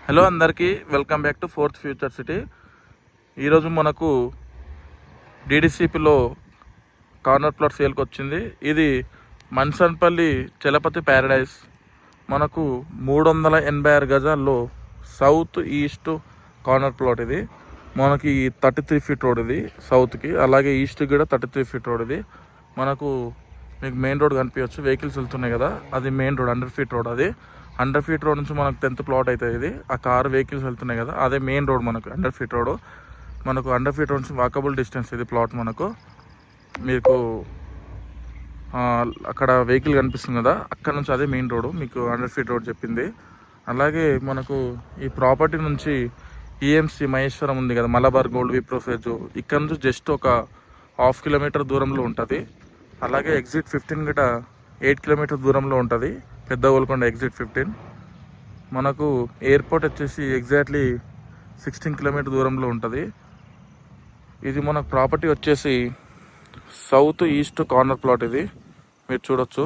Hello అందరికీ welcome back to fourth future city. ఈరోజు మనకు డీడీసీపీలో కార్నర్ ప్లాట్ సేల్కి వచ్చింది. ఇది మన్సన్పల్లి చలపతి ప్యారడైజ్. మనకు 386 గజాల్లో సౌత్ ఈస్ట్ కార్నర్ ప్లాట్. ఇది మనకి 33 ఫీట్ రోడ్. ఇది సౌత్కి, అలాగే ఈస్ట్కి కూడా 33 ఫీట్ రోడ్. ఇది మనకు మీకు మెయిన్ రోడ్ కనిపించవచ్చు, వెహికల్స్ వెళ్తున్నాయి కదా, అది మెయిన్ రోడ్, 100 ఫీట్ రోడ్. అది 100 ఫీట్ రోడ్ నుంచి మనకు 10th ప్లాట్ అవుతుంది. ఇది ఆ కారు వెహికల్స్ వెళ్తున్నాయి కదా, అదే మెయిన్ రోడ్ మనకు 100 ఫీట్ రోడ్. మనకు 100 ఫీట్ రోడ్ నుంచి వాకబుల్ డిస్టెన్స్ ఇది ప్లాట్. మనకు మీకు అక్కడ వెహికల్ కనిపిస్తుంది కదా, అక్కడ నుంచి అదే మెయిన్ రోడ్, మీకు 100 ఫీట్ రోడ్ చెప్పింది. అలాగే మనకు ఈ ప్రాపర్టీ నుంచి ఈఎంసీ మహేశ్వరం ఉంది కదా, మలబార్ గోల్డ్ విప్రోసేజ్, ఇక్కడ నుంచి జస్ట్ ఒక 1/2 కిలోమీటర్ దూరంలో ఉంటుంది. అలాగే ఎగ్జిట్ 15 గట 8 కిలోమీటర్ దూరంలో ఉంటుంది, పెద్ద గోల్కొండ ఎగ్జిట్ 15. మనకు ఎయిర్పోర్ట్ వచ్చేసి ఎగ్జాక్ట్లీ 16 కిలోమీటర్ దూరంలో ఉంటుంది. ఇది మన ప్రాపర్టీ వచ్చేసి సౌత్ ఈస్ట్ కార్నర్ ప్లాట్. ఇది మీరు చూడొచ్చు,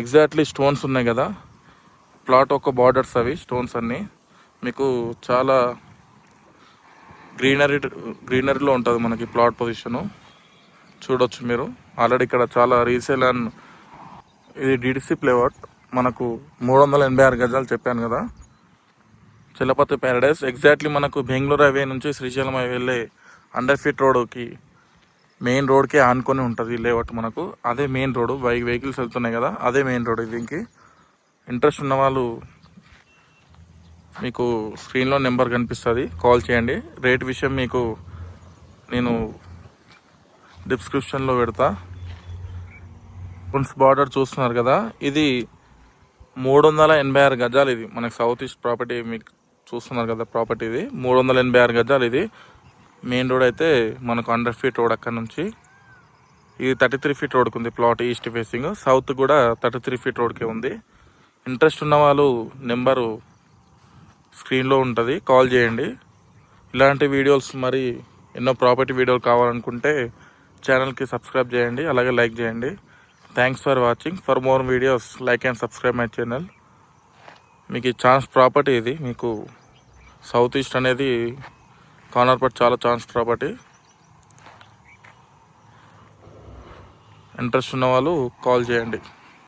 ఎగ్జాక్ట్లీ స్టోన్స్ ఉన్నాయి కదా, ప్లాట్ ఒక బార్డర్స్ అవి స్టోన్స్ అన్నీ. మీకు చాలా గ్రీనరీలో ఉంటుంది మనకి ప్లాట్ పొజిషను, చూడొచ్చు మీరు. ఆల్రెడీ ఇక్కడ చాలా రీసేల్ అండ్ ఇది డీడీసీ ప్లేఅవుట్. మనకు 386 గజాలు చెప్పాను కదా, చలపతి ప్యారడైజ్. ఎగ్జాక్ట్లీ మనకు బెంగళూరు హైవే నుంచి శ్రీశైలం హైవే వెళ్ళే 100 ఫీట్ రోడ్కి, మెయిన్ రోడ్కి ఆనుకొని ఉంటుంది లేఅవుట్. మనకు అదే మెయిన్ రోడ్, వెహికల్స్ వెళ్తున్నాయి కదా, అదే మెయిన్ రోడ్. దీనికి ఇంట్రెస్ట్ ఉన్న వాళ్ళు మీకు స్క్రీన్లో నెంబర్ కనిపిస్తుంది, కాల్ చేయండి. రేట్ విషయం మీకు నేను డిస్క్రిప్షన్లో పెడతా. బార్డర్ చూస్తున్నారు కదా, ఇది 386 గజాలు. ఇది మనకి సౌత్ ఈస్ట్ ప్రాపర్టీ, మీకు చూస్తున్నారు కదా ప్రాపర్టీ. ఇది 386 గజాలు. ఇది మెయిన్ రోడ్ అయితే మనకు 100 ఫీట్ రోడ్. అక్కడ నుంచి ఇది 33 ఫీట్ రోడ్కి ఉంది ప్లాట్, ఈస్ట్ ఫేసింగ్. సౌత్ కూడా 33 ఫీట్ రోడ్కే ఉంది. ఇంట్రెస్ట్ ఉన్న వాళ్ళు నెంబరు స్క్రీన్లో ఉంటుంది, కాల్ చేయండి. ఇలాంటి వీడియోస్ మరి ఎన్నో ప్రాపర్టీ వీడియోలు కావాలనుకుంటే ఛానల్కి సబ్స్క్రైబ్ చేయండి, అలాగే లైక్ చేయండి. Thanks for watching. For more videos like and subscribe my channel. మీకు ఈ ఛాన్స్ ప్రాపర్టీ, ఇది మీకు సౌత్ ఈస్ట్ అనేది కార్నర్ ప్లాట్, చాలా ఛాన్స్ ప్రాపర్టీ. ఇంట్రెస్ట్ ఉన్న వాళ్ళు కాల్ చేయండి.